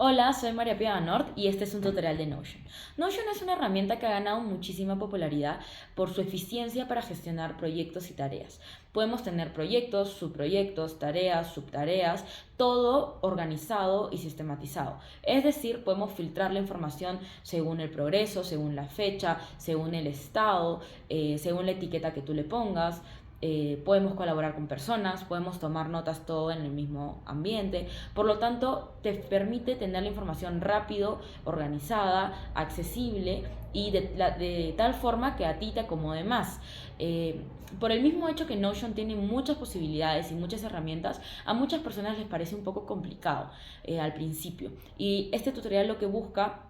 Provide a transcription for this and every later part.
Hola, soy María Pia Nord y este es un tutorial de Notion. Notion es una herramienta que ha ganado muchísima popularidad por su eficiencia para gestionar proyectos y tareas. Podemos tener proyectos, subproyectos, tareas, subtareas, todo organizado y sistematizado. Es decir, podemos filtrar la información según el progreso, según la fecha, según el estado, según la etiqueta que tú le pongas. Podemos colaborar con personas, podemos tomar notas todo en el mismo ambiente. Por lo tanto, te permite tener la información rápido, organizada, accesible y de tal forma que a ti te acomode más. Por el mismo hecho que Notion tiene muchas posibilidades y muchas herramientas, a muchas personas les parece un poco complicado al principio. Y este tutorial lo que busca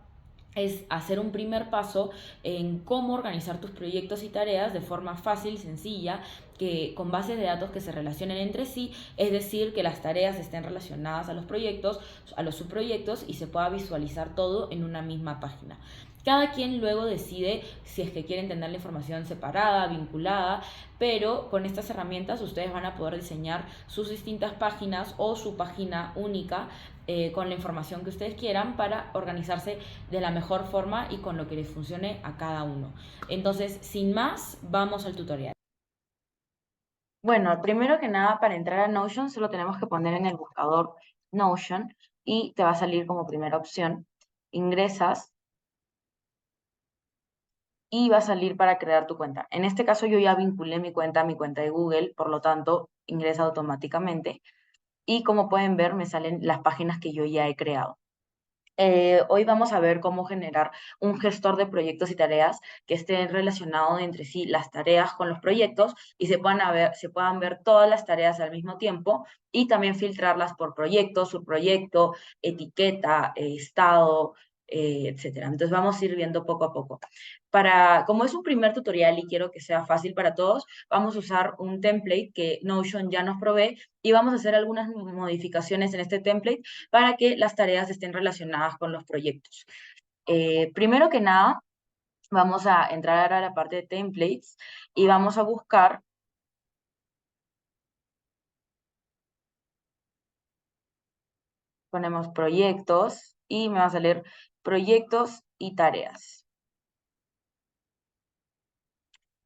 es hacer un primer paso en cómo organizar tus proyectos y tareas de forma fácil, sencilla, que con bases de datos que se relacionen entre sí, es decir, que las tareas estén relacionadas a los proyectos, a los subproyectos y se pueda visualizar todo en una misma página. Cada quien luego decide si es que quieren tener la información separada, vinculada, pero con estas herramientas ustedes van a poder diseñar sus distintas páginas o su página única con la información que ustedes quieran para organizarse de la mejor forma y con lo que les funcione a cada uno. Entonces, sin más, vamos al tutorial. Bueno, primero que nada, para entrar a Notion solo tenemos que poner en el buscador Notion y te va a salir como primera opción. Ingresas y va a salir para crear tu cuenta. En este caso yo ya vinculé mi cuenta a mi cuenta de Google, por lo tanto ingresa automáticamente. Y como pueden ver, me salen las páginas que yo ya he creado. Hoy vamos a ver cómo generar un gestor de proyectos y tareas que estén relacionados entre sí las tareas con los proyectos y se puedan ver todas las tareas al mismo tiempo y también filtrarlas por proyecto, subproyecto, etiqueta, estado, etcétera. Entonces vamos a ir viendo poco a poco. Como es un primer tutorial y quiero que sea fácil para todos, vamos a usar un template que Notion ya nos provee y vamos a hacer algunas modificaciones en este template para que las tareas estén relacionadas con los proyectos. Primero que nada, vamos a entrar a la parte de templates y vamos a buscar, ponemos proyectos y me va a salir proyectos y tareas.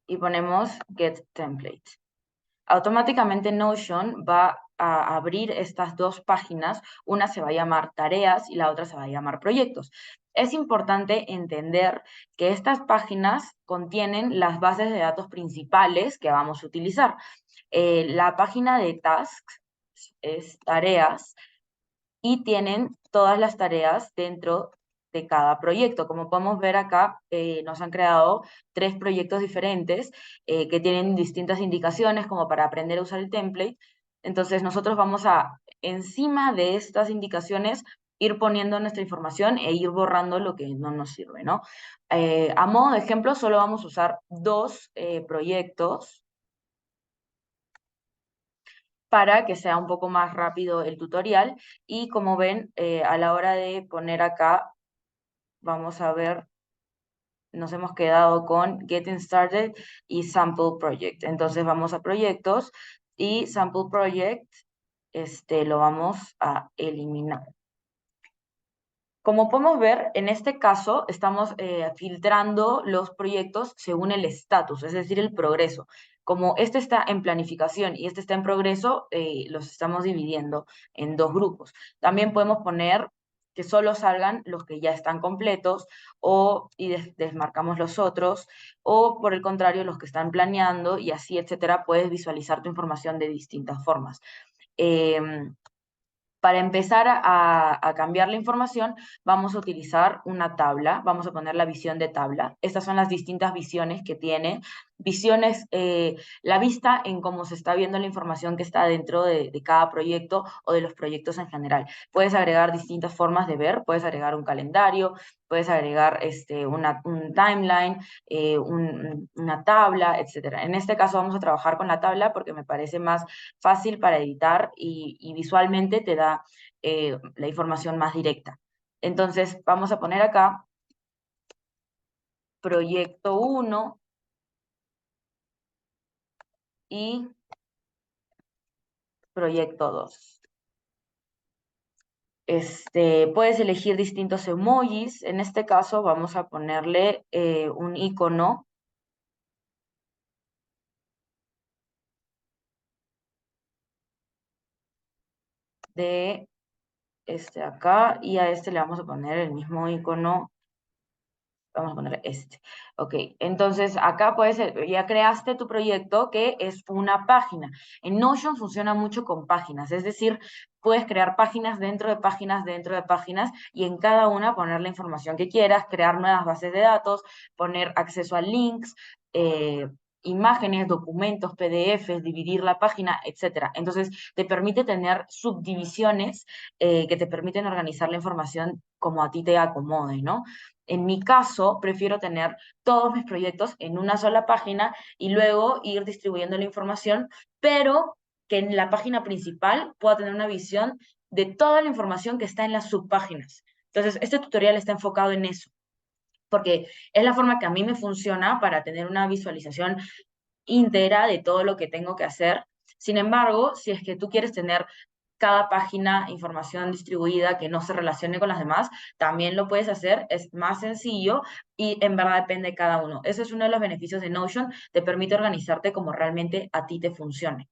Y ponemos get template. Automáticamente Notion va a abrir estas dos páginas, una se va a llamar tareas y la otra se va a llamar proyectos. Es importante entender que estas páginas contienen las bases de datos principales que vamos a utilizar. La página de tasks es tareas y tienen todas las tareas dentro de cada proyecto. Como podemos ver acá, nos han creado 3 proyectos diferentes que tienen distintas indicaciones como para aprender a usar el template. Entonces nosotros vamos a, encima de estas indicaciones, ir poniendo nuestra información e ir borrando lo que no nos sirve, ¿no? A modo de ejemplo, solo vamos a usar 2 proyectos para que sea un poco más rápido el tutorial. Y como ven, a la hora de poner acá, vamos a ver, nos hemos quedado con Getting Started y Sample Project. Entonces vamos a proyectos y Sample Project, lo vamos a eliminar. Como podemos ver, en este caso estamos filtrando los proyectos según el estatus, es decir, el progreso. Como este está en planificación y este está en progreso, los estamos dividiendo en 2 grupos. También podemos poner que solo salgan los que ya están completos y desmarcamos los otros, o por el contrario, los que están planeando y así, etcétera. Puedes visualizar tu información de distintas formas. Em, para empezar a cambiar la información, vamos a utilizar una tabla, vamos a poner la visión de tabla. Estas son las distintas visiones que tiene. Visiones, la vista en cómo se está viendo la información que está dentro de cada proyecto o de los proyectos en general. Puedes agregar distintas formas de ver, puedes agregar un calendario, puedes agregar un timeline, una tabla, etcétera. En este caso vamos a trabajar con la tabla porque me parece más fácil para editar y visualmente te da la información más directa. Entonces vamos a poner acá proyecto 1 y proyecto 2. Puedes elegir distintos emojis. En este caso vamos a ponerle un icono de este acá, y a este le vamos a poner el mismo icono. Vamos a poner este. Ok, entonces acá puedes, ya creaste tu proyecto que es una página. En Notion funciona mucho con páginas, es decir, puedes crear páginas dentro de páginas y en cada una poner la información que quieras, crear nuevas bases de datos, poner acceso a links, imágenes, documentos, PDFs, dividir la página, etcétera. Entonces te permite tener subdivisiones que te permiten organizar la información como a ti te acomode, ¿no? En mi caso, prefiero tener todos mis proyectos en una sola página y luego ir distribuyendo la información, pero que en la página principal pueda tener una visión de toda la información que está en las subpáginas. Entonces, este tutorial está enfocado en eso, porque es la forma que a mí me funciona para tener una visualización íntegra de todo lo que tengo que hacer. Sin embargo, si es que tú quieres tener cada página información distribuida que no se relacione con las demás, también lo puedes hacer, es más sencillo y en verdad depende de cada uno. Eso es uno de los beneficios de Notion, te permite organizarte como realmente a ti te funcione.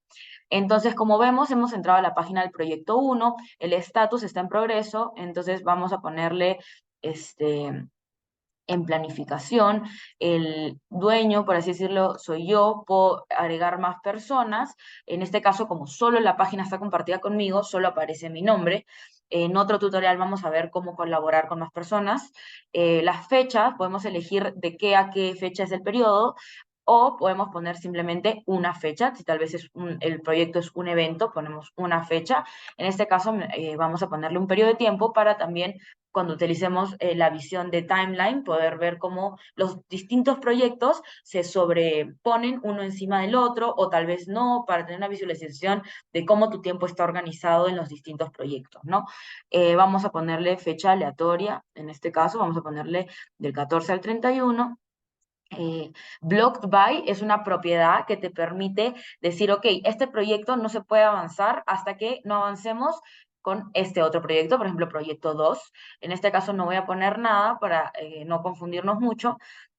Entonces, como vemos, hemos entrado a la página del proyecto 1, el estatus está en progreso, entonces vamos a ponerle en planificación, el dueño, por así decirlo, soy yo, puedo agregar más personas, en este caso como solo la página está compartida conmigo, solo aparece mi nombre. En otro tutorial vamos a ver cómo colaborar con más personas. Las fechas, podemos elegir de qué a qué fecha es el periodo, o podemos poner simplemente una fecha, si tal vez el proyecto es un evento, ponemos una fecha. En este caso vamos a ponerle un periodo de tiempo para también cuando utilicemos la visión de timeline, poder ver cómo los distintos proyectos se sobreponen uno encima del otro o tal vez no, para tener una visualización de cómo tu tiempo está organizado en los distintos proyectos, ¿no? Vamos a ponerle fecha aleatoria, en este caso vamos a ponerle del 14 al 31. Blocked by es una propiedad que te permite decir, ok, este proyecto no se puede avanzar hasta que no avancemos con este otro proyecto, por ejemplo, proyecto 2. En este caso no voy a poner nada para no confundirnos mucho.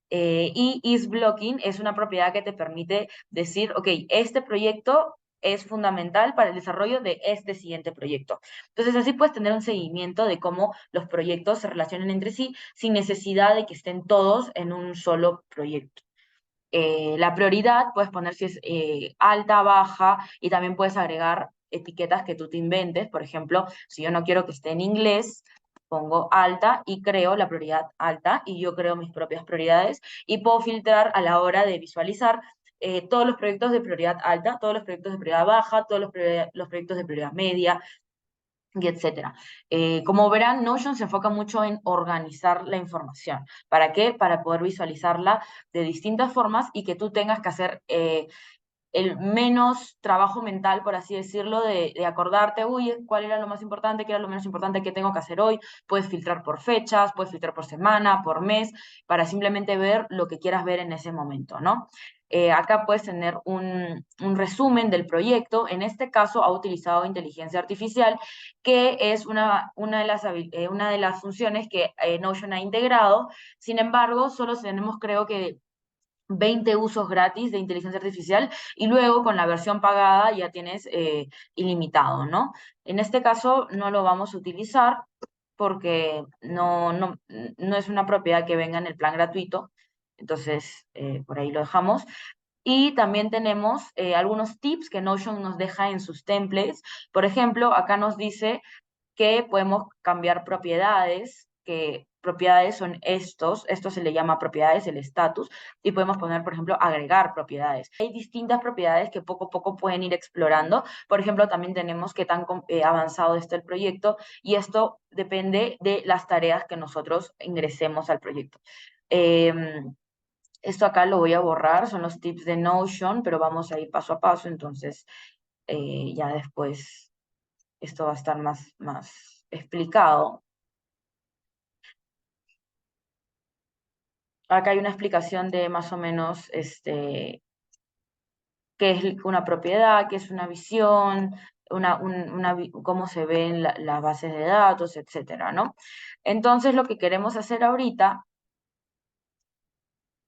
Y is blocking es una propiedad que te permite decir, ok, este proyecto es fundamental para el desarrollo de este siguiente proyecto. Entonces, así puedes tener un seguimiento de cómo los proyectos se relacionan entre sí sin necesidad de que estén todos en un solo proyecto. La prioridad puedes poner si es alta, baja, y también puedes agregar etiquetas que tú te inventes. Por ejemplo, si yo no quiero que esté en inglés, pongo alta y creo la prioridad alta y yo creo mis propias prioridades y puedo filtrar a la hora de visualizar todos los proyectos de prioridad alta, todos los proyectos de prioridad baja, todos los proyectos de prioridad media, y etcétera. Como verán, Notion se enfoca mucho en organizar la información. ¿Para qué? Para poder visualizarla de distintas formas y que tú tengas que hacer el menos trabajo mental, por así decirlo, de acordarte, uy, cuál era lo más importante, qué era lo menos importante, qué tengo que hacer hoy. Puedes filtrar por fechas, puedes filtrar por semana, por mes, para simplemente ver lo que quieras ver en ese momento, ¿no? Acá puedes tener un resumen del proyecto. En este caso ha utilizado inteligencia artificial, que es una de las funciones que Notion ha integrado. Sin embargo, solo tenemos, creo que 20 usos gratis de inteligencia artificial y luego con la versión pagada ya tienes ilimitado, ¿no? En este caso no lo vamos a utilizar porque no es una propiedad que venga en el plan gratuito, entonces por ahí lo dejamos. Y también tenemos algunos tips que Notion nos deja en sus templates. Por ejemplo, acá nos dice que podemos cambiar propiedades, que propiedades son esto se le llama propiedades, el estatus, y podemos poner, por ejemplo, agregar propiedades. Hay distintas propiedades que poco a poco pueden ir explorando. Por ejemplo, también tenemos qué tan avanzado está el proyecto, y esto depende de las tareas que nosotros ingresemos al proyecto. Esto acá lo voy a borrar, son los tips de Notion, pero vamos a ir paso a paso, entonces ya después esto va a estar más explicado. Acá hay una explicación de más o menos qué es una propiedad, qué es una visión, cómo se ven las bases de datos, etcétera, ¿no? Entonces, lo que queremos hacer ahorita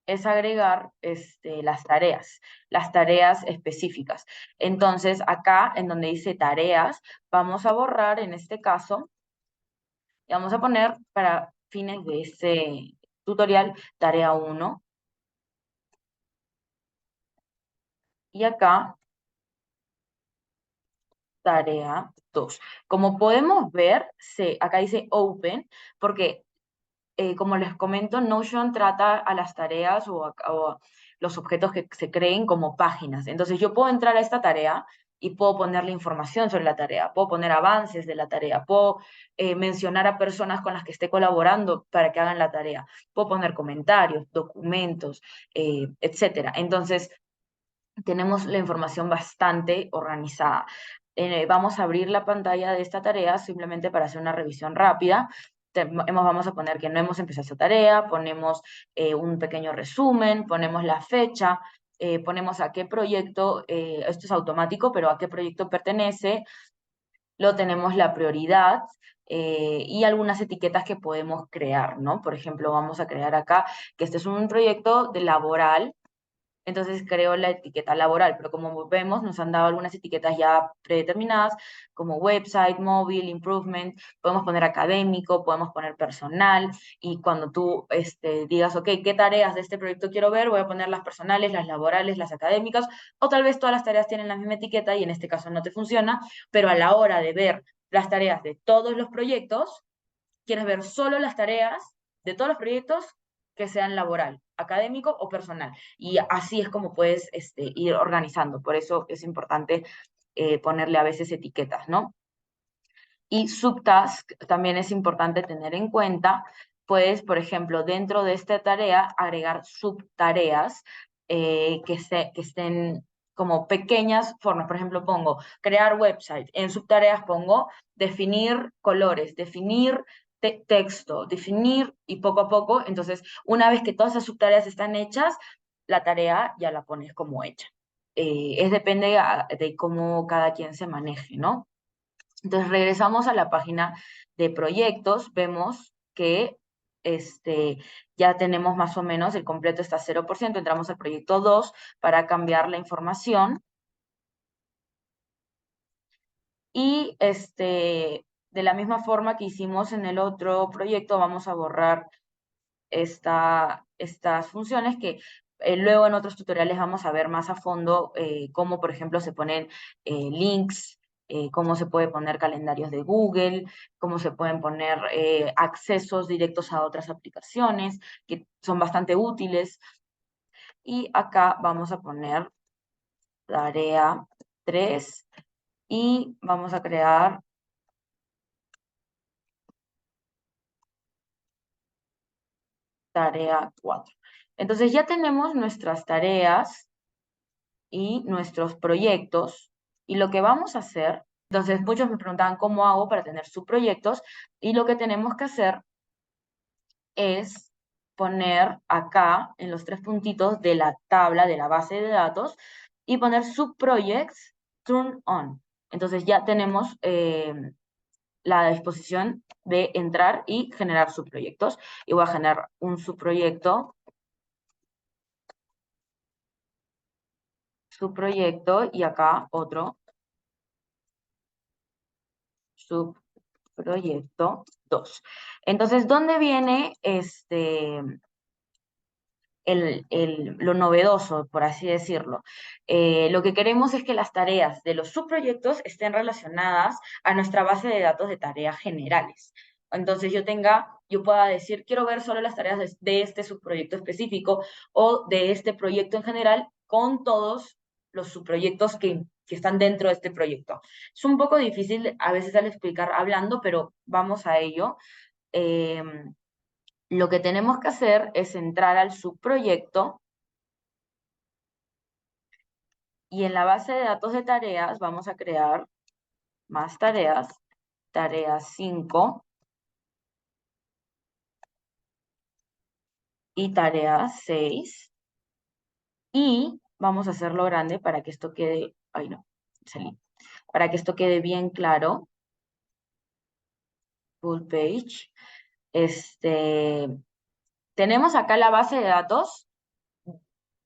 es agregar las tareas específicas. Entonces, acá en donde dice tareas, vamos a borrar en este caso y vamos a poner para fines de este tutorial tarea 1 y acá tarea 2. Como podemos ver, acá dice open porque como les comento, Notion trata a las tareas o los objetos que se creen como páginas. Entonces yo puedo entrar a esta tarea y puedo ponerle información sobre la tarea, puedo poner avances de la tarea, puedo mencionar a personas con las que esté colaborando para que hagan la tarea, puedo poner comentarios, documentos, etcétera. Entonces tenemos la información bastante organizada. Vamos a abrir la pantalla de esta tarea simplemente para hacer una revisión rápida. Vamos a poner que no hemos empezado esta tarea, ponemos un pequeño resumen, ponemos la fecha, ponemos a qué proyecto, esto es automático, pero a qué proyecto pertenece, lo tenemos la prioridad y algunas etiquetas que podemos crear, ¿no? Por ejemplo, vamos a crear acá que este es un proyecto de laboral, entonces creo la etiqueta laboral, pero como vemos nos han dado algunas etiquetas ya predeterminadas como website, móvil, improvement, podemos poner académico, podemos poner personal y cuando tú digas, ok, ¿qué tareas de este proyecto quiero ver? Voy a poner las personales, las laborales, las académicas o tal vez todas las tareas tienen la misma etiqueta y en este caso no te funciona, pero a la hora de ver las tareas de todos los proyectos, quieres ver solo las tareas de todos los proyectos que sean laboral, académico o personal. Y así es como puedes ir organizando. Por eso es importante ponerle a veces etiquetas, ¿no? Y subtask también es importante tener en cuenta. Puedes, por ejemplo, dentro de esta tarea agregar subtareas que estén como pequeñas formas. Por ejemplo, pongo crear website. En subtareas pongo definir colores, definir texto, definir y poco a poco. Entonces, una vez que todas esas subtareas están hechas, la tarea ya la pones como hecha. Depende de cómo cada quien se maneje, ¿no? Entonces regresamos a la página de proyectos, vemos que ya tenemos más o menos, el completo está 0%, entramos al proyecto 2 para cambiar la información y de la misma forma que hicimos en el otro proyecto vamos a borrar estas funciones que luego en otros tutoriales vamos a ver más a fondo cómo, por ejemplo, se ponen links, cómo se puede poner calendarios de Google, cómo se pueden poner accesos directos a otras aplicaciones que son bastante útiles. Y acá vamos a poner tarea 3 y vamos a crear tarea 4. Entonces ya tenemos nuestras tareas y nuestros proyectos. Y lo que vamos a hacer, entonces muchos me preguntaban cómo hago para tener subproyectos y lo que tenemos que hacer es poner acá en los tres puntitos de la tabla de la base de datos y poner subprojects turn on. Entonces ya tenemos la disposición de entrar y generar subproyectos. Y voy a generar un subproyecto y acá otro subproyecto 2. Entonces, ¿dónde viene lo novedoso, por así decirlo? Lo que queremos es que las tareas de los subproyectos estén relacionadas a nuestra base de datos de tareas generales. Entonces yo pueda decir, quiero ver solo las tareas de este subproyecto específico o de este proyecto en general con todos los subproyectos que están dentro de este proyecto. Es un poco difícil a veces al explicar hablando, pero vamos a ello. Lo que tenemos que hacer es entrar al subproyecto y en la base de datos de tareas vamos a crear más tareas, tarea 5 y tarea 6 y vamos a hacerlo grande para que esto quede, ay no, salí. para que esto quede bien claro. Full page. Tenemos acá la base de datos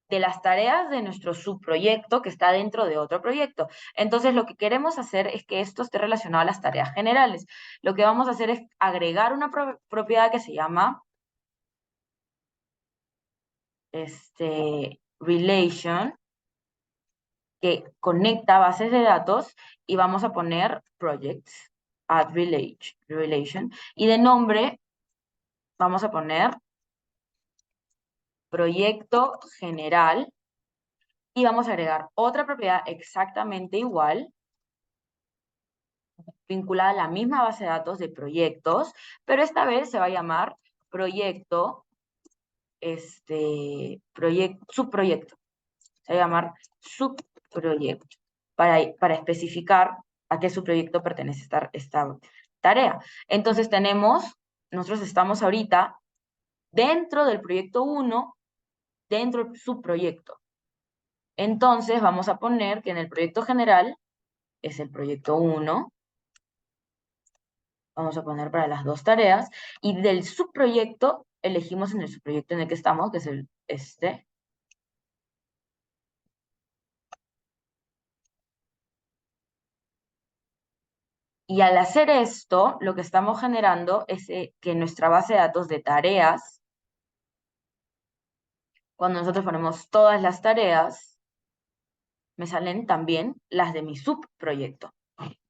de las tareas de nuestro subproyecto que está dentro de otro proyecto. Entonces, lo que queremos hacer es que esto esté relacionado a las tareas generales. Lo que vamos a hacer es agregar una propiedad que se llama relation, que conecta bases de datos, y vamos a poner projects, add relation, y de nombre vamos a poner proyecto general, y vamos a agregar otra propiedad exactamente igual, vinculada a la misma base de datos de proyectos, pero esta vez se va a llamar proyecto, subproyecto. Se va a llamar subproyecto, para especificar a qué subproyecto pertenece esta tarea. Entonces nosotros estamos ahorita dentro del proyecto 1, dentro del subproyecto. Entonces vamos a poner que en el proyecto general es el proyecto 1, vamos a poner para las dos tareas, y del subproyecto elegimos en el subproyecto en el que estamos, que es este. Y al hacer esto, lo que estamos generando es que nuestra base de datos de tareas, cuando nosotros ponemos todas las tareas, me salen también las de mi subproyecto,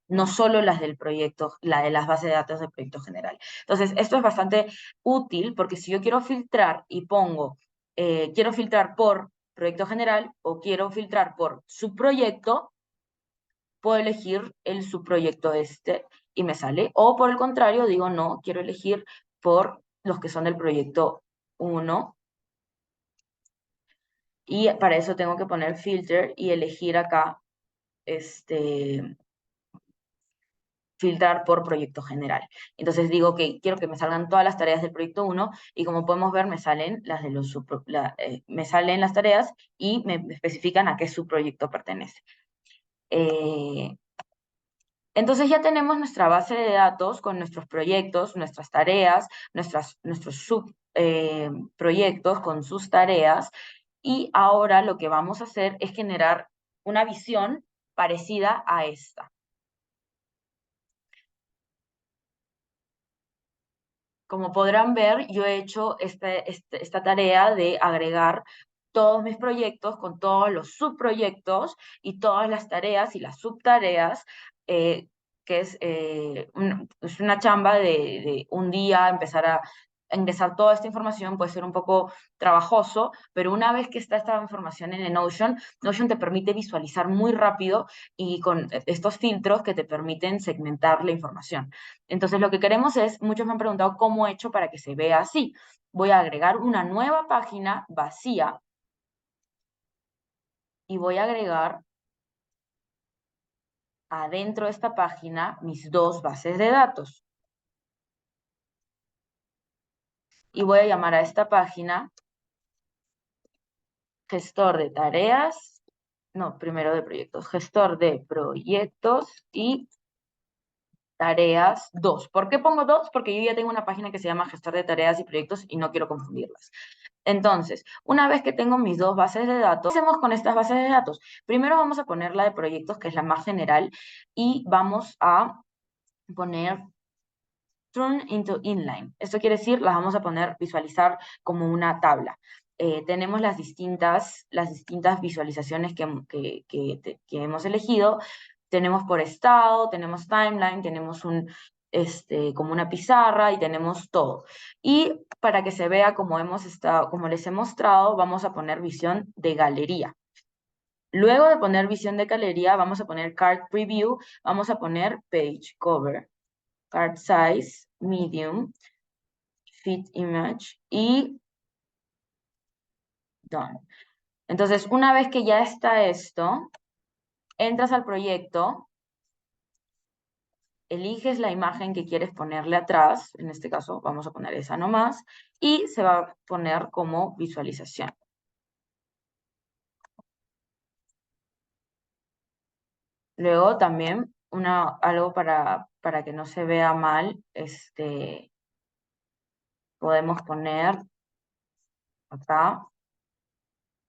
no solo las del proyecto, la de las bases de datos del proyecto general. Entonces, esto es bastante útil porque si yo quiero filtrar y pongo, quiero filtrar por proyecto general o quiero filtrar por subproyecto, puedo elegir el subproyecto y me sale. O por el contrario, digo, no, quiero elegir por los que son del proyecto 1. Y para eso tengo que poner filter y elegir acá, filtrar por proyecto general. Entonces digo que quiero que me salgan todas las tareas del proyecto 1 y como podemos ver me salen las de me salen las tareas y me especifican a qué subproyecto pertenece. Entonces ya tenemos nuestra base de datos con nuestros proyectos, nuestras tareas, nuestros subproyectos con sus tareas, y ahora lo que vamos a hacer es generar una visión parecida a esta. Como podrán ver, yo he hecho esta tarea de agregar todos mis proyectos con todos los subproyectos y todas las tareas y las subtareas, que es una chamba de un día empezar a ingresar toda esta información. Puede ser un poco trabajoso, pero una vez que está esta información en Notion, Notion te permite visualizar muy rápido y con estos filtros que te permiten segmentar la información. Entonces lo que queremos es, muchos me han preguntado cómo he hecho para que se vea así. Voy a agregar una nueva página vacía y voy a agregar adentro de esta página mis dos bases de datos. Y voy a llamar a esta página gestor de tareas, no, primero de proyectos, gestor de proyectos y tareas 2. ¿Por qué pongo 2? Porque yo ya tengo una página que se llama gestor de tareas y proyectos y no quiero confundirlas. Entonces, una vez que tengo mis dos bases de datos, ¿qué hacemos con estas bases de datos? Primero vamos a poner la de proyectos, que es la más general, y vamos a poner turn into inline. Esto quiere decir, las vamos a visualizar como una tabla. Tenemos las distintas visualizaciones que hemos elegido. Tenemos por estado, tenemos timeline, tenemos como una pizarra y tenemos todo. Y para que se vea como les he mostrado, vamos a poner visión de galería. Luego de poner visión de galería, vamos a poner card preview, vamos a poner page cover, card size, medium, fit image y done. Entonces, una vez que ya está esto, entras al proyecto, eliges la imagen que quieres ponerle atrás, en este caso vamos a poner esa nomás, y se va a poner como visualización. Luego también algo para que no se vea mal, podemos poner acá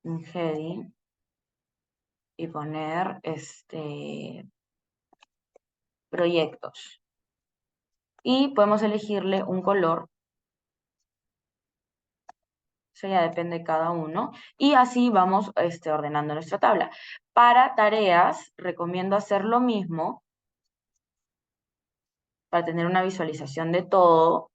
un heading y poner proyectos. Y podemos elegirle un color, eso ya depende de cada uno, y así vamos ordenando nuestra tabla. Para tareas, recomiendo hacer lo mismo, para tener una visualización de todo,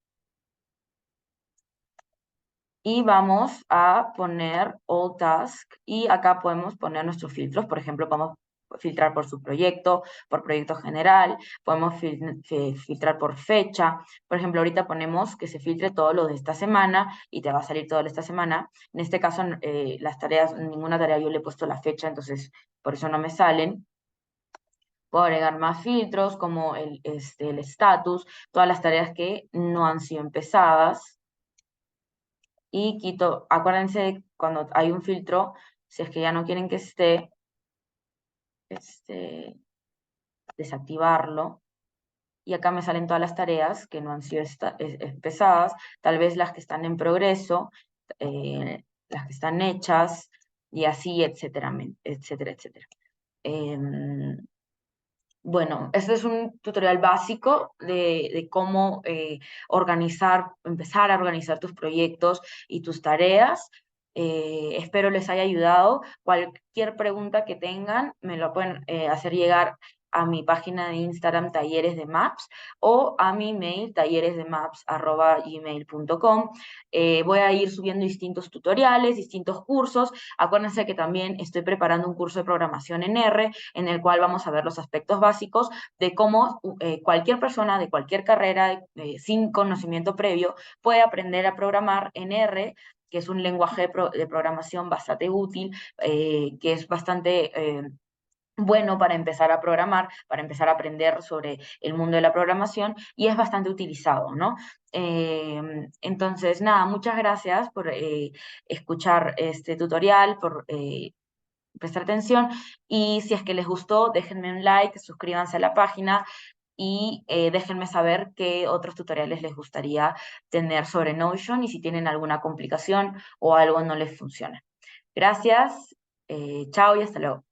y vamos a poner All Task, y acá podemos poner nuestros filtros. Por ejemplo, podemos filtrar por subproyecto, por proyecto general, podemos filtrar por fecha. Por ejemplo, ahorita ponemos que se filtre todo lo de esta semana y te va a salir todo de esta semana. En este caso, las tareas, ninguna tarea yo le he puesto la fecha, entonces por eso no me salen. Puedo agregar más filtros como el status, todas las tareas que no han sido empezadas. Y quito, acuérdense cuando hay un filtro, si es que ya no quieren que esté, desactivarlo. Y acá me salen todas las tareas que no han sido empezadas, tal vez las que están en progreso, las que están hechas, y así, etcétera, etcétera, etcétera. Bueno, este es un tutorial básico de cómo empezar a organizar tus proyectos y tus tareas. Espero les haya ayudado. Cualquier pregunta que tengan, me lo pueden hacer llegar a mi página de Instagram Talleres de Maps o a mi mail talleresdemaps@gmail.com. Voy a ir subiendo distintos tutoriales, distintos cursos. Acuérdense que también estoy preparando un curso de programación en R, en el cual vamos a ver los aspectos básicos de cómo cualquier persona de cualquier carrera sin conocimiento previo puede aprender a programar en R, que es un lenguaje de programación bastante útil, que es bastante bueno para empezar a programar, para empezar a aprender sobre el mundo de la programación, y es bastante utilizado, ¿no? Entonces, nada, muchas gracias por escuchar este tutorial, por prestar atención, y si es que les gustó, déjenme un like, suscríbanse a la página y déjenme saber qué otros tutoriales les gustaría tener sobre Notion y si tienen alguna complicación o algo no les funciona. Gracias, chao y hasta luego.